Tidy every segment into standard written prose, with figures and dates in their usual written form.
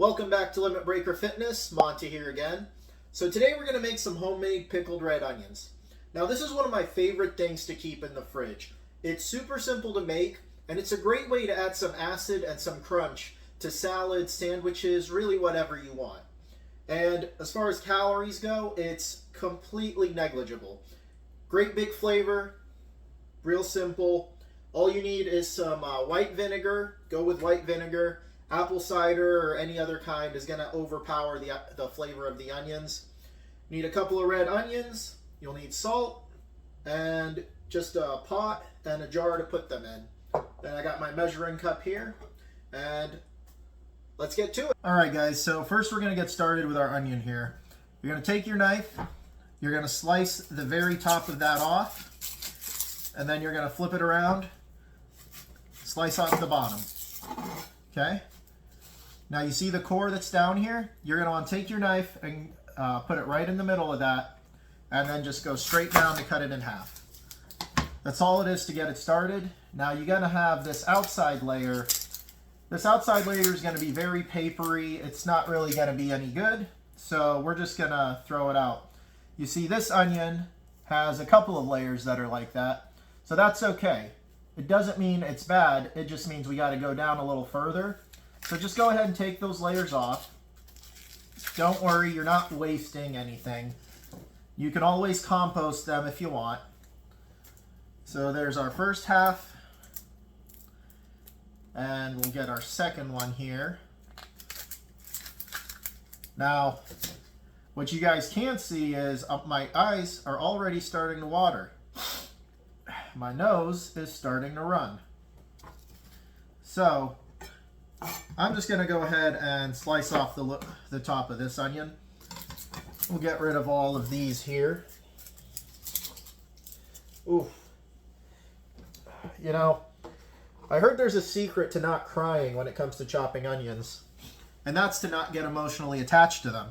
Welcome back to Limit Breaker Fitness. Monty here again. So today we're going to make some homemade pickled red onions. Now this is one of my favorite things to keep in the fridge. It's super simple to make, and it's a great way to add some acid and some crunch to salads, sandwiches, really whatever you want. And as far as calories go, it's completely negligible. Great big flavor, real simple. All you need is some white vinegar. Go with white vinegar. Apple cider or any other kind is going to overpower the flavor of the onions. You need a couple of red onions. You'll need salt and just a pot and a jar to put them in. Then I got my measuring cup here, and let's get to it. All right, guys, so first we're going to get started with our onion here. You're going to take your knife. You're going to slice the very top of that off, and then you're going to flip it around, slice off the bottom. Okay? Now you see the core that's down here? You're going to want to take your knife and put it right in the middle of that, and then just go straight down to cut it in half. That's all it is to get it started. Now you're going to have this outside layer. This outside layer is going to be very papery. It's not really going to be any good, so we're just going to throw it out. You see this onion has a couple of layers that are like that, so that's okay. It doesn't mean it's bad, it just means we got to go down a little further. So just go ahead and take those layers off. Don't worry, you're not wasting anything. You can always compost them if you want. So there's our first half. And we'll get our second one here. Now, what you guys can't see is my eyes are already starting to water. My nose is starting to run. So I'm just going to go ahead and slice off the top of this onion. We'll get rid of all of these here. Ooh. You know, I heard there's a secret to not crying when it comes to chopping onions, and that's to not get emotionally attached to them.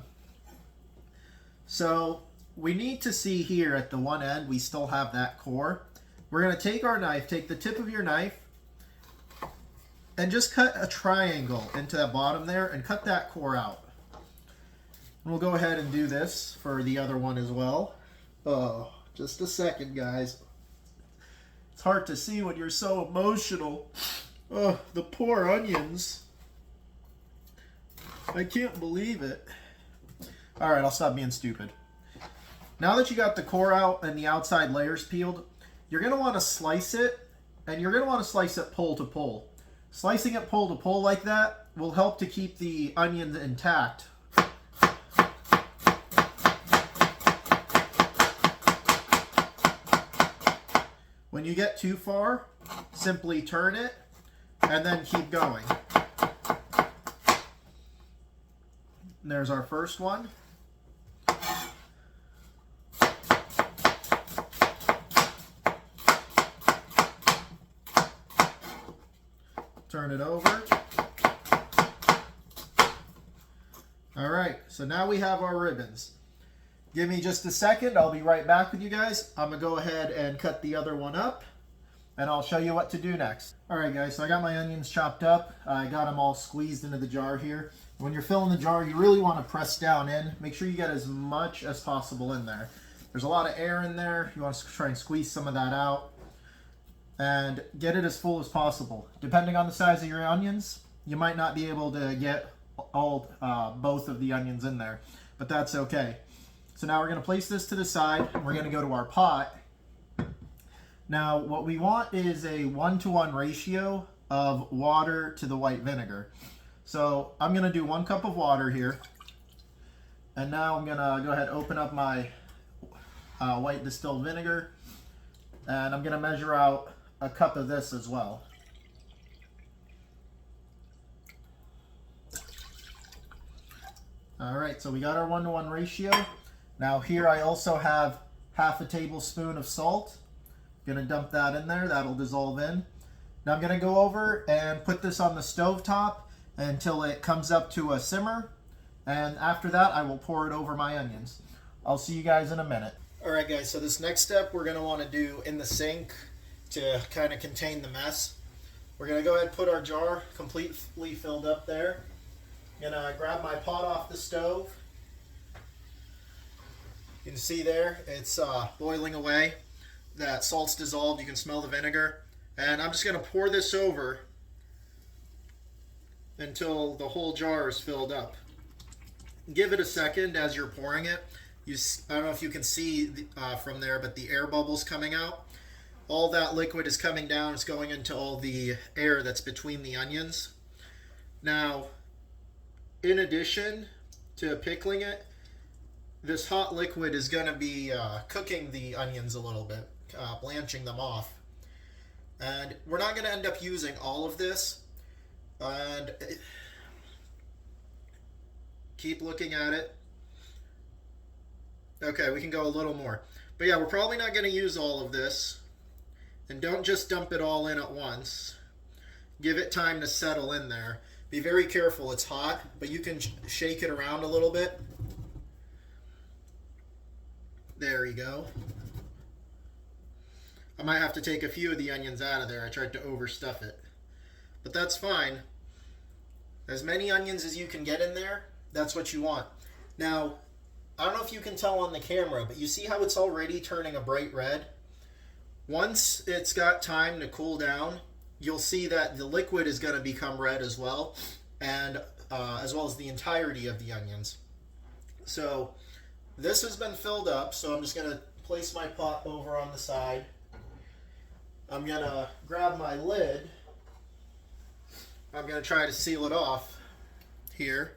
So we need to see here at the one end, we still have that core. We're going to take our knife, take the tip of your knife, and just cut a triangle into that bottom there and cut that core out. And we'll go ahead and do this for the other one as well. Oh, just a second, guys. It's hard to see when you're so emotional. Oh, the poor onions. I can't believe it. All right, I'll stop being stupid. Now that you got the core out and the outside layers peeled, you're going to want to slice it, and you're going to want to slice it pole to pole. Slicing it pole to pole like that will help to keep the onions intact. When you get too far, simply turn it and then keep going. And there's our first one. Turn it over. All right, so now we have our ribbons. Give me just a second, I'll be right back with you guys. I'm gonna go ahead and cut the other one up, and I'll show you what to do next. All right, guys, so I got my onions chopped up. I got them all squeezed into the jar here. When you're filling the jar, you really want to press down in. Make sure you get as much as possible in there. There's a lot of air in there. You want to try and squeeze some of that out and get it as full as possible. Depending on the size of your onions, you might not be able to get both of the onions in there, but that's okay. So now we're going to place this to the side, and we're going to go to our pot. Now what we want is a 1-to-1 ratio of water to the white vinegar. So I'm going to do 1 cup of water here, and now I'm going to go ahead and open up my white distilled vinegar, and I'm going to measure out a cup of this as well. All right, so we got our 1-to-1 ratio. Now here I also have half a tablespoon of salt. I'm gonna dump that in there, that'll dissolve in. Now I'm gonna go over and put this on the stove top until it comes up to a simmer. And after that, I will pour it over my onions. I'll see you guys in a minute. All right, guys, so this next step we're gonna wanna do in the sink to kind of contain the mess. We're gonna go ahead and put our jar completely filled up there. I'm gonna grab my pot off the stove. You can see there, it's boiling away. That salt's dissolved, you can smell the vinegar. And I'm just gonna pour this over until the whole jar is filled up. Give it a second as you're pouring it. I don't know if you can see from there, but the air bubbles coming out. All that liquid is coming down, it's going into all the air that's between the onions. Now, in addition to pickling it, this hot liquid is going to be cooking the onions a little bit, blanching them off. And we're not going to end up using all of this. And keep looking at it. Okay, we can go a little more. But yeah, we're probably not going to use all of this. And don't just dump it all in at once. Give it time to settle in there. Be very careful, it's hot, but you can shake it around a little bit. There you go. I might have to take a few of the onions out of there. I tried to overstuff it. But that's fine. As many onions as you can get in there, that's what you want. Now, I don't know if you can tell on the camera, but you see how it's already turning a bright red? Once it's got time to cool down, you'll see that the liquid is going to become red as well, and as well as the entirety of the onions. So this has been filled up, so I'm just going to place my pot over on the side. I'm going to grab my lid. I'm going to try to seal it off here.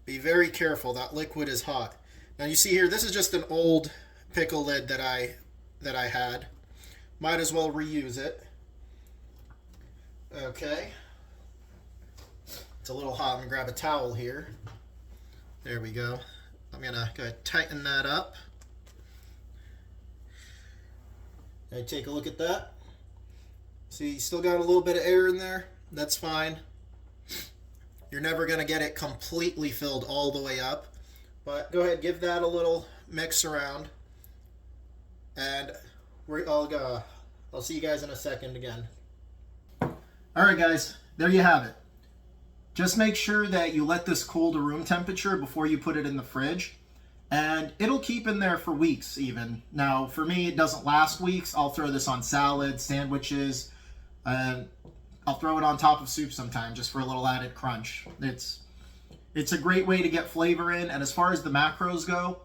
Be very careful, that liquid is hot. Now you see here, this is just an old pickle lid that I had. Might as well reuse it. Okay. It's a little hot. I'm going to grab a towel here. There we go. I'm going to go ahead and tighten that up. Okay, take a look at that. See, you still got a little bit of air in there. That's fine. You're never going to get it completely filled all the way up. But go ahead, give that a little mix around. And I'll see you guys in a second again. Alright guys, there you have it. Just make sure that you let this cool to room temperature before you put it in the fridge. And it'll keep in there for weeks even. Now for me it doesn't last weeks. I'll throw this on salads, sandwiches, and I'll throw it on top of soup sometime just for a little added crunch. It's a great way to get flavor in, and as far as the macros go,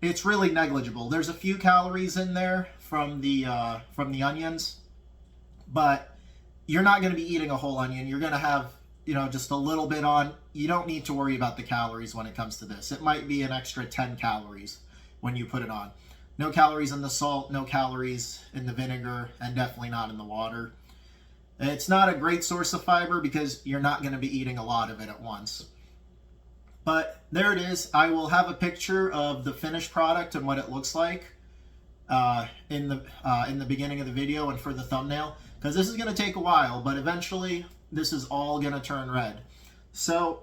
it's really negligible. There's a few calories in there from the onions, but you're not going to be eating a whole onion. You're going to have, just a little bit on. You don't need to worry about the calories when it comes to this. It might be an extra 10 calories when you put it on. No calories in the salt, no calories in the vinegar, and definitely not in the water. It's not a great source of fiber because you're not going to be eating a lot of it at once. But there it is. I will have a picture of the finished product and what it looks like in the beginning of the video and for the thumbnail, because this is going to take a while, but eventually this is all going to turn red. So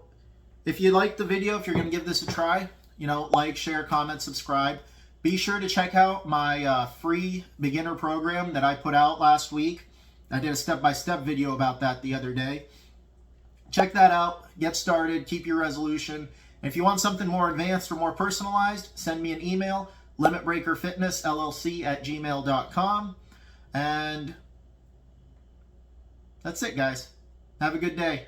if you like the video, if you're going to give this a try, like, share, comment, subscribe. Be sure to check out my free beginner program that I put out last week. I did a step-by-step video about that the other day. Check that out. Get started. Keep your resolution. And if you want something more advanced or more personalized, send me an email, limitbreakerfitnessllc@gmail.com. And that's it, guys. Have a good day.